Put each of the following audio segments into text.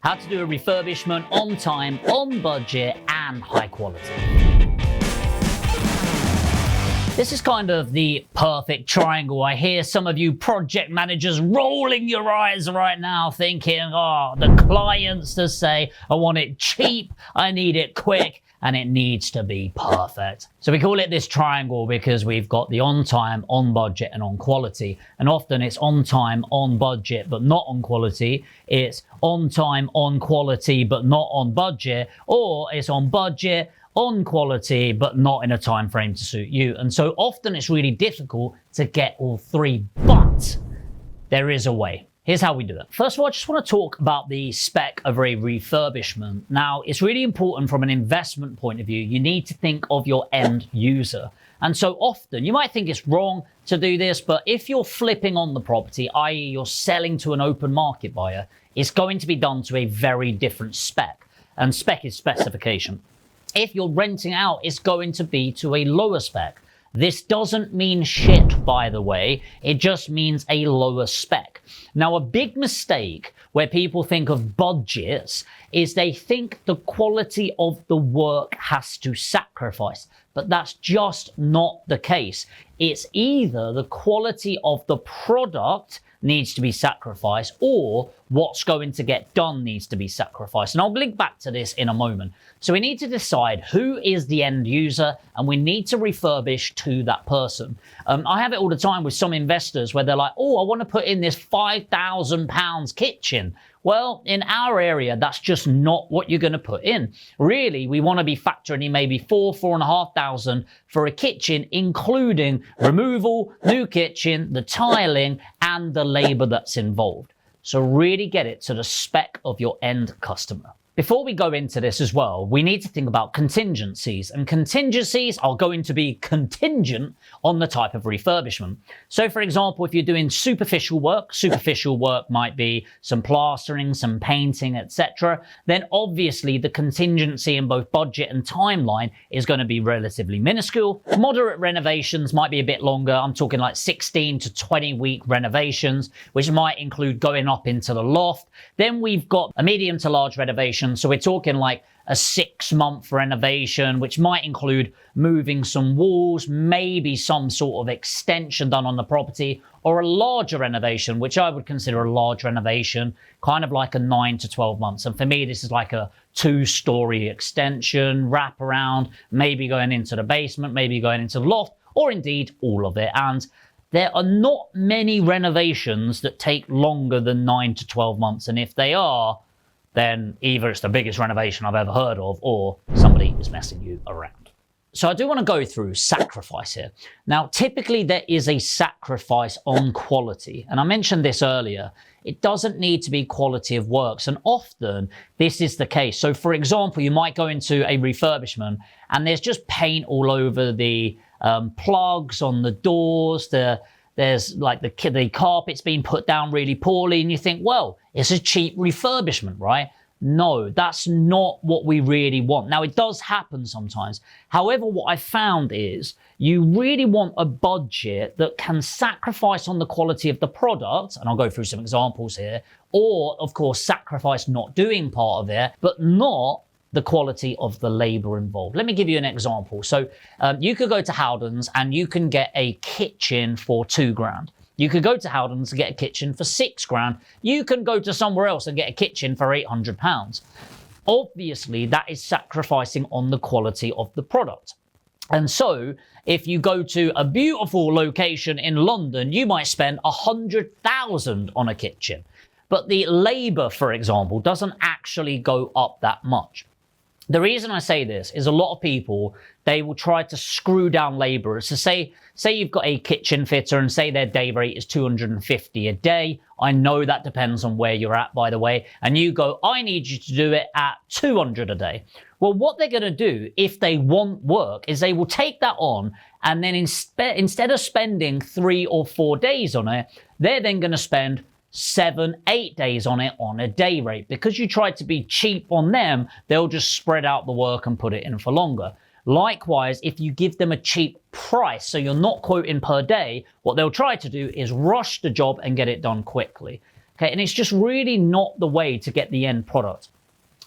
How to do a refurbishment on time, on budget, and high quality. This is kind of the perfect triangle. I hear some of you project managers rolling your eyes right now thinking, oh, the clients to say, I want it cheap, I need it quick, and it needs to be perfect. So we call it this triangle because we've got the on time, on budget, and on quality. And often it's on time, on budget, but not on quality. It's on time, on quality, but not on budget, or it's on budget, on quality, but not in a time frame to suit you. And so often it's really difficult to get all three, but there is a way. Here's how we do it. First of all, I just want to talk about the spec of a refurbishment. Now, it's really important from an investment point of view. You need to think of your end user. And so often, you might think it's wrong to do this, but if you're flipping on the property, i.e. you're selling to an open market buyer, it's going to be done to a very different spec. And spec is specification. If you're renting out, it's going to be to a lower spec. This doesn't mean shit, by the way. It just means a lower spec. Now, a big mistake where people think of budgets is they think the quality of the work has to sacrifice. But that's just not the case. It's either the quality of the product needs to be sacrificed or what's going to get done needs to be sacrificed. And I'll link back to this in a moment. So we need to decide who is the end user and we need to refurbish to that person. I have it all the time with some investors where they're like, oh, I want to put in this £5,000 kitchen. Well, in our area, that's just not what you're going to put in. Really, we want to be factoring in maybe £4,500 for a kitchen, including removal, new kitchen, the tiling, and the labor that's involved. So really get it to the spec of your end customer. Before we go into this as well, we need to think about contingencies, and contingencies are going to be contingent on the type of refurbishment. So for example, if you're doing superficial work might be some plastering, some painting, etc., then obviously the contingency in both budget and timeline is going to be relatively minuscule. Moderate renovations might be a bit longer. I'm talking like 16 to 20 week renovations, which might include going up into the loft. Then we've got a medium to large renovation. So we're talking like a 6-month renovation, which might include moving some walls, maybe some sort of extension done on the property, or a larger renovation, which I would consider a large renovation, kind of like a 9 to 12 months. And for me, this is like a 2-story extension, wrap around, maybe going into the basement, maybe going into the loft, or indeed all of it. And there are not many renovations that take longer than 9 to 12 months. And if they are, then either it's the biggest renovation I've ever heard of or somebody is messing you around. So I do want to go through sacrifice here. Now, typically there is a sacrifice on quality. And I mentioned this earlier. It doesn't need to be quality of works. And often this is the case. So for example, you might go into a refurbishment and there's just paint all over the plugs on the doors, there's like the carpet's been put down really poorly, and you think, well, it's a cheap refurbishment, right? No, that's not what we really want. Now, it does happen sometimes. However, what I found is you really want a budget that can sacrifice on the quality of the product, and I'll go through some examples here, or, of course, sacrifice not doing part of it, but not the quality of the labor involved. Let me give you an example. So you could go to Howden's and you can get a kitchen for £2,000. You could go to Howden's and get a kitchen for £6,000. You can go to somewhere else and get a kitchen for £800. Obviously, that is sacrificing on the quality of the product. And so if you go to a beautiful location in London, you might spend £100,000 on a kitchen. But the labor, for example, doesn't actually go up that much. The reason I say this is a lot of people, they will try to screw down labourers. So say you've got a kitchen fitter and say their day rate is $250 a day. I know that depends on where you're at, by the way. And you go, I need you to do it at $200 a day. Well, what they're going to do if they want work is they will take that on and then instead of spending 3 or 4 days on it, they're then going to spend 7, 8 days on it on a day rate. Because you tried to be cheap on them, they'll just spread out the work and put it in for longer. Likewise, if you give them a cheap price, so you're not quoting per day, what they'll try to do is rush the job and get it done quickly. Okay, and it's just really not the way to get the end product.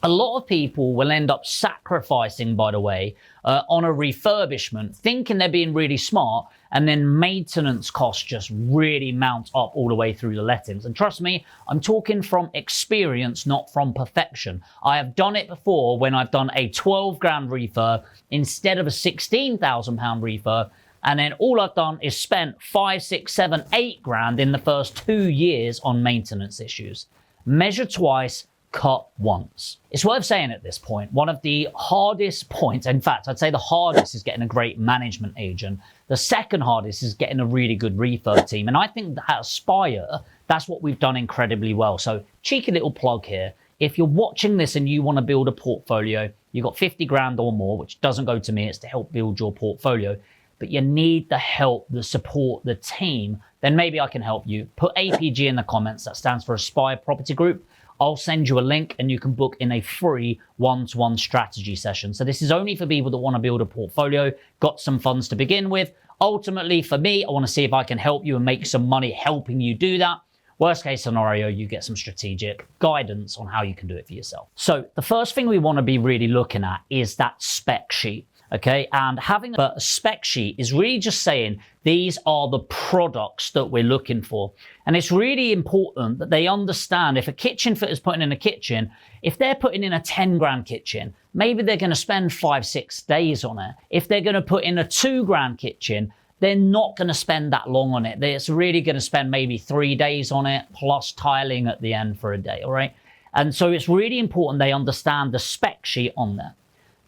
A lot of people will end up sacrificing, by the way, on a refurbishment, thinking they're being really smart, and then maintenance costs just really mount up all the way through the lettings. And trust me, I'm talking from experience, not from perfection. I have done it before when I've done a 12 grand refurb instead of a 16,000 pound refurb. And then all I've done is spent 5, 6, 7, 8 grand in the first 2 years on maintenance issues. Measure twice, cut once. It's worth saying at this point, one of the hardest points, in fact, I'd say the hardest is getting a great management agent. The second hardest is getting a really good refurb team. And I think that at Aspire, that's what we've done incredibly well. So cheeky little plug here. If you're watching this and you want to build a portfolio, you've got 50 grand or more, which doesn't go to me, it's to help build your portfolio, but you need the help, the support, the team, then maybe I can help you. Put APG in the comments. That stands for Aspire Property Group. I'll send you a link and you can book in a free one-to-one strategy session. So this is only for people that want to build a portfolio, got some funds to begin with. Ultimately, for me, I want to see if I can help you and make some money helping you do that. Worst case scenario, you get some strategic guidance on how you can do it for yourself. So the first thing we want to be really looking at is that spec sheet. Okay, and having a spec sheet is really just saying these are the products that we're looking for. And it's really important that they understand if a kitchen fitter is putting in a kitchen, if they're putting in a 10 grand kitchen, maybe they're going to spend 5, 6 days on it. If they're going to put in a 2 grand kitchen, they're not going to spend that long on it. It's really going to spend maybe 3 days on it, plus tiling at the end for a day, all right? And so it's really important they understand the spec sheet on there.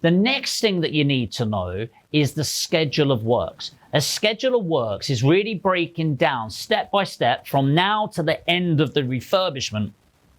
The next thing that you need to know is the schedule of works. A schedule of works is really breaking down step by step from now to the end of the refurbishment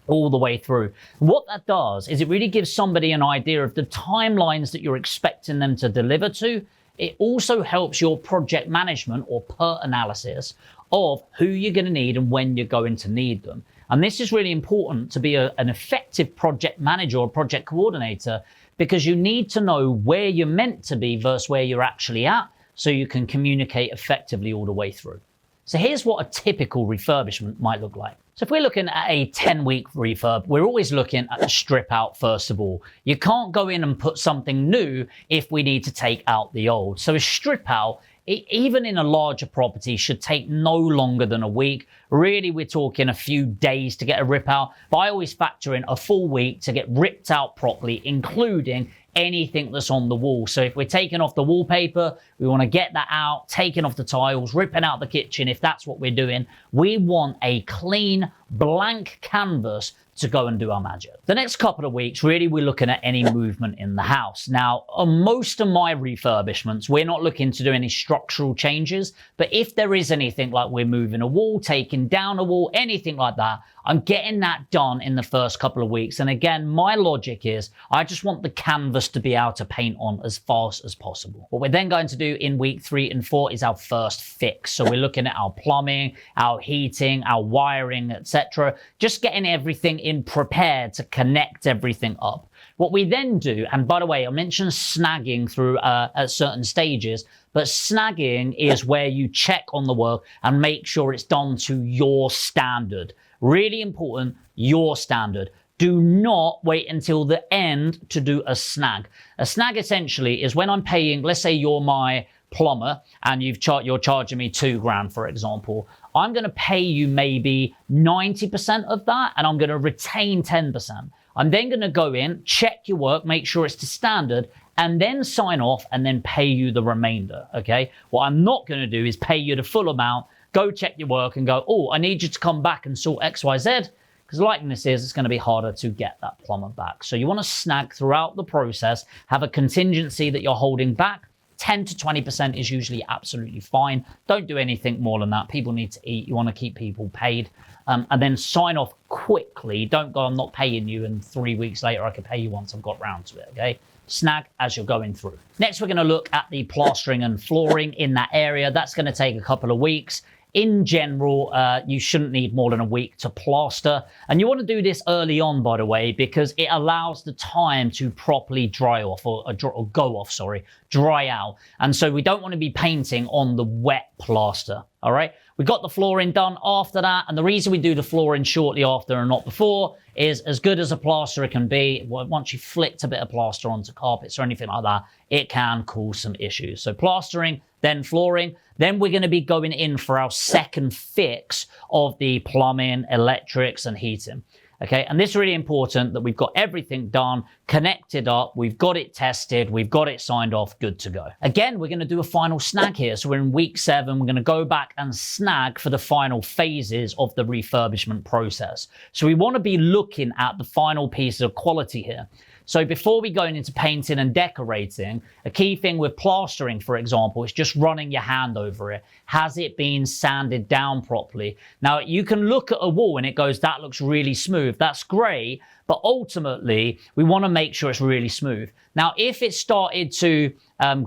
all the way through. What that does is it really gives somebody an idea of the timelines that you're expecting them to deliver to. It also helps your project management or PERT analysis of who you're going to need and when you're going to need them. And this is really important to be an effective project manager or project coordinator, because you need to know where you're meant to be versus where you're actually at so you can communicate effectively all the way through. So here's what a typical refurbishment might look like. So if we're looking at a 10-week refurb, we're always looking at the strip out first of all. You can't go in and put something new if we need to take out the old. So a strip out, even in a larger property, should take no longer than a week. Really, we're talking a few days to get a rip out, but I always factor in a full week to get ripped out properly, including anything that's on the wall. So if we're taking off the wallpaper, we want to get that out, taking off the tiles, ripping out the kitchen. If that's what we're doing, we want a clean, blank canvas to go and do our magic. The next couple of weeks, really, we're looking at any movement in the house. Now, on most of my refurbishments, we're not looking to do any structural changes, but if there is anything like we're moving a wall, taking down a wall, anything like that, I'm getting that done in the first couple of weeks. And again, my logic is I just want the canvas to be able to paint on as fast as possible. What we're then going to do in week 3 and 4 is our first fix. So we're looking at our plumbing, our heating, our wiring, etc. Just getting everything in prepared to connect everything up. What we then do, and by the way, I mentioned snagging through at certain stages, but snagging is where you check on the work and make sure it's done to your standard. Really important, your standard. Do not wait until the end to do a snag. A snag essentially is when I'm paying, let's say you're my plumber and you're charging me 2 grand, for example. I'm going to pay you maybe 90% of that and I'm going to retain 10%. I'm then going to go in, check your work, make sure it's to standard, and then sign off and then pay you the remainder, okay? What I'm not going to do is pay you the full amount, go check your work and go, oh, I need you to come back and sort X, Y, Z, because likeliness is it's going to be harder to get that plumber back. So you want to snag throughout the process, have a contingency that you're holding back. 10 to 20% is usually absolutely fine. Don't do anything more than that. People need to eat. You want to keep people paid. And then sign off quickly. Don't go, I'm not paying you, and 3 weeks later I can pay you once I've got round to it, okay? Snag as you're going through. Next, we're going to look at the plastering and flooring in that area. That's going to take a couple of weeks. In general, you shouldn't need more than a week to plaster. And you want to do this early on, by the way, because it allows the time to properly dry out. And so we don't want to be painting on the wet plaster, all right? We got the flooring done after that, and the reason we do the flooring shortly after and not before is as good as a plasterer can be. Once you flicked a bit of plaster onto carpets or anything like that, it can cause some issues. So plastering, then flooring, then we're going to be going in for our second fix of the plumbing, electrics, and heating. Okay, and this is really important that we've got everything done, connected up, we've got it tested, we've got it signed off, good to go. Again, we're going to do a final snag here. So we're in week 7, we're going to go back and snag for the final phases of the refurbishment process. So we want to be looking at the final piece of quality here. So before we go into painting and decorating, a key thing with plastering, for example, is just running your hand over it. Has it been sanded down properly? Now, you can look at a wall and it goes, that looks really smooth. That's great. But ultimately, we want to make sure it's really smooth. Now, if it started to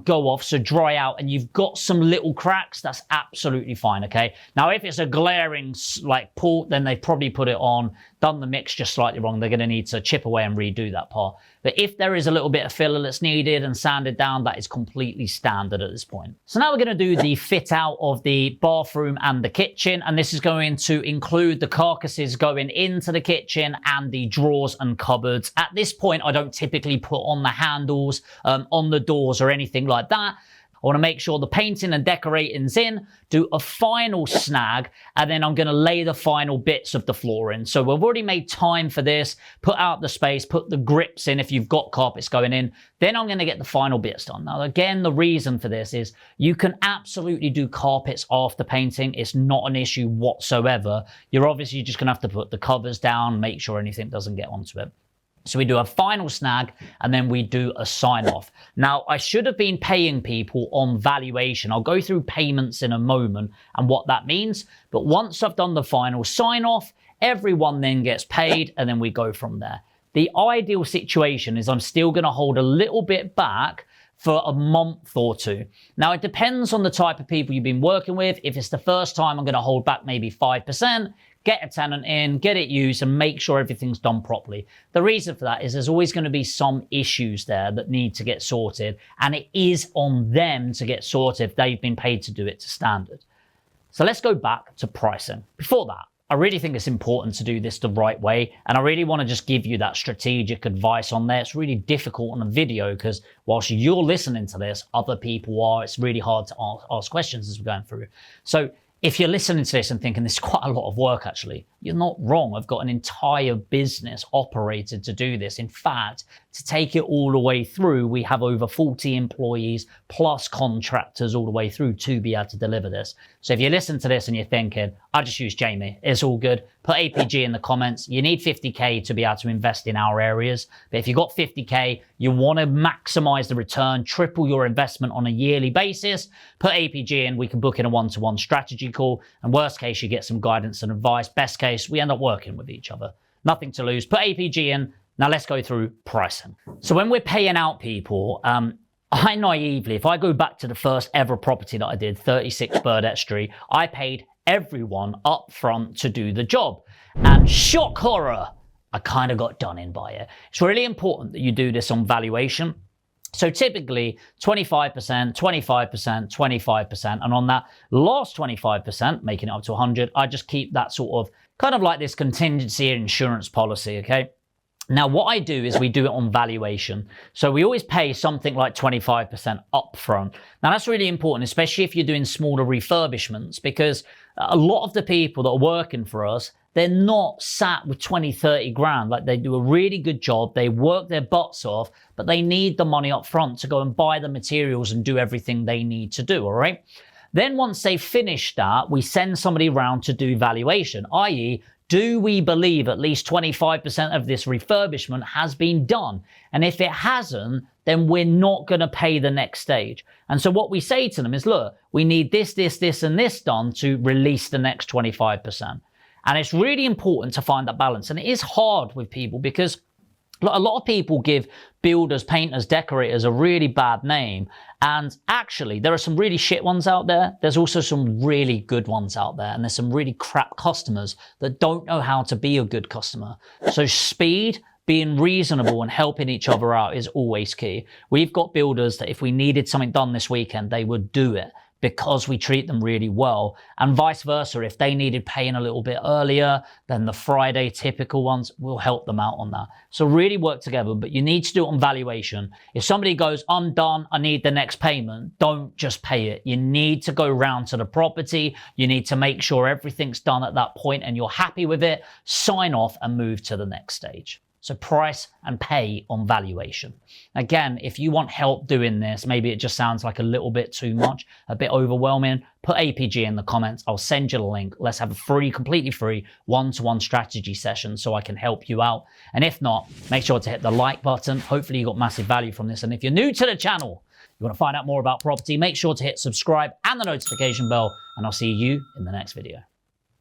go off, so dry out, and you've got some little cracks, that's absolutely fine, okay? Now, if it's a glaring, like, pull, then they've probably put it on, done the mixture slightly wrong. They're going to need to chip away and redo that part. But if there is a little bit of filler that's needed and sanded down, that is completely standard at this point. So now we're going to do the fit out of the bathroom and the kitchen, and this is going to include the carcasses going into the kitchen and the drawers and cupboards. At this point, I don't typically put on the handles on the doors or anything like that. I want to make sure the painting and decorating's in, do a final snag, and then I'm going to lay the final bits of the flooring. So we've already made time for this, put out the space, put the grips in if you've got carpets going in. Then I'm going to get the final bits done. Now, again, the reason for this is you can absolutely do carpets after painting. It's not an issue whatsoever. You're obviously just going to have to put the covers down, make sure anything doesn't get onto it. So we do a final snag and then we do a sign off. Now, I should have been paying people on valuation. I'll go through payments in a moment and what that means. But once I've done the final sign off, everyone then gets paid and then we go from there. The ideal situation is I'm still going to hold a little bit back for a month or 2. Now, it depends on the type of people you've been working with. If it's the first time, I'm going to hold back maybe 5%. Get a tenant in, get it used, and make sure everything's done properly. The reason for that is there's always going to be some issues there that need to get sorted, and it is on them to get sorted if they've been paid to do it to standard. So let's go back to pricing. Before that, I really think it's important to do this the right way, and I really want to just give you that strategic advice on there. It's really difficult on a video because whilst you're listening to this, other people are. It's really hard to ask questions as we're going through. So if you're listening to this and thinking this is quite a lot of work, actually, you're not wrong. I've got an entire business operated to do this. In fact, to take it all the way through, we have over 40 employees plus contractors all the way through to be able to deliver this. So if you listen to this and you're thinking, I just use Jamie, it's all good, put APG in the comments. You need 50K to be able to invest in our areas. But if you've got 50K, you want to maximize the return, triple your investment on a yearly basis, put APG in, we can book in a one-to-one strategy call. And worst case, you get some guidance and advice. Best case, we end up working with each other. Nothing to lose. Put APG in. Now let's go through pricing. So when we're paying out people, I naively, if I go back to the first ever property that I did, 36 Burdett Street, I paid everyone up front to do the job. And shock horror, I kind of got done in by it. It's really important that you do this on valuation. So typically 25%, 25%, 25%. And on that last 25%, making it up to 100, I just keep that sort of kind of like this contingency insurance policy, okay? Now, what I do is we do it on valuation. So we always pay something like 25% upfront. Now, that's really important, especially if you're doing smaller refurbishments, because a lot of the people that are working for us, they're not sat with 20, 30 grand. Like, they do a really good job. They work their butts off, but they need the money up front to go and buy the materials and do everything they need to do, all right? Then once they've finished that, we send somebody around to do valuation, i.e., do we believe at least 25% of this refurbishment has been done? And if it hasn't, then we're not going to pay the next stage. And so what we say to them is, look, we need this, this, this, and this done to release the next 25%. And it's really important to find that balance. And it is hard with people because a lot of people give builders, painters, decorators a really bad name. And actually, there are some really shit ones out there. There's also some really good ones out there. And there's some really crap customers that don't know how to be a good customer. So speed, being reasonable and helping each other out is always key. We've got builders that if we needed something done this weekend, they would do it because we treat them really well. And vice versa, if they needed paying a little bit earlier than the Friday typical ones, we'll help them out on that. So really work together, but you need to do it on valuation. If somebody goes, I'm done, I need the next payment, don't just pay it. You need to go round to the property. You need to make sure everything's done at that point and you're happy with it, sign off and move to the next stage. So price and pay on valuation. Again, if you want help doing this, maybe it just sounds like a little bit too much, a bit overwhelming, put APG in the comments. I'll send you the link. Let's have a free, completely free one-to-one strategy session so I can help you out. And if not, make sure to hit the like button. Hopefully you got massive value from this. And if you're new to the channel, you want to find out more about property, make sure to hit subscribe and the notification bell, and I'll see you in the next video.